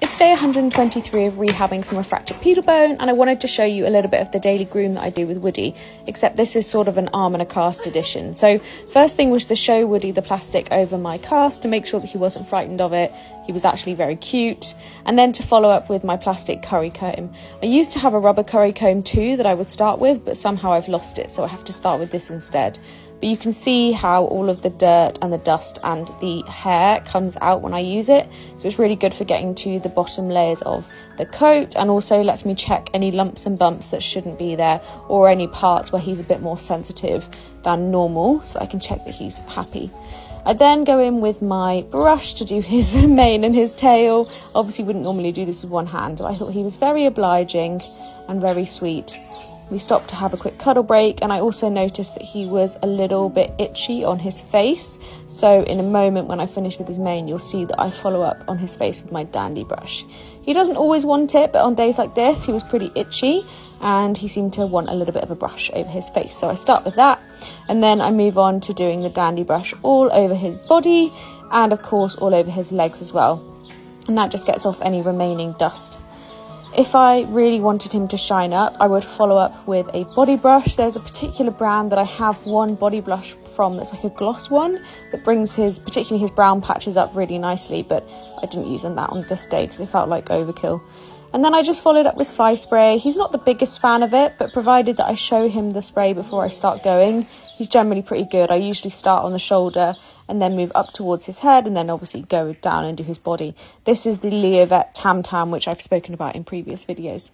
It's day 123 of rehabbing from a fractured pedal bone, and I wanted to show you a little bit of the daily groom that I do with Woody, except this is sort of an arm and a cast edition. So first thing was to show Woody the plastic over my cast to make sure that he wasn't frightened of it. He was actually very cute. And then to follow up with my plastic curry comb. I used to have a rubber curry comb too that I would start with, but somehow I've lost it, so I have to start with this instead. But you can see how all of the dirt and the dust and the hair comes out when I use it. So it's really good for getting to the bottom layers of the coat, and also lets me check any lumps and bumps that shouldn't be there, or any parts where he's a bit more sensitive than normal, so I can check that he's happy. I then go in with my brush to do his mane and his tail. Obviously wouldn't normally do this with one hand, but I thought he was very obliging and very sweet. We stopped to have a quick cuddle break, and I also noticed that he was a little bit itchy on his face. So in a moment when I finish with his mane, you'll see that I follow up on his face with my dandy brush. He doesn't always want it, but on days like this, he was pretty itchy and he seemed to want a little bit of a brush over his face. So I start with that, and then I move on to doing the dandy brush all over his body and of course all over his legs as well. And that just gets off any remaining dust. If I really wanted him to shine up, I would follow up with a body brush. There's a particular brand that I have one body brush from that's like a gloss one that brings particularly his brown patches up really nicely, but I didn't use that on this day because it felt like overkill. And then I just followed up with fly spray. He's not the biggest fan of it, but provided that I show him the spray before I start going, he's generally pretty good. I usually start on the shoulder and then move up towards his head, and then obviously go down and do his body. This is the Leovet Tam Tam, which I've spoken about in previous videos.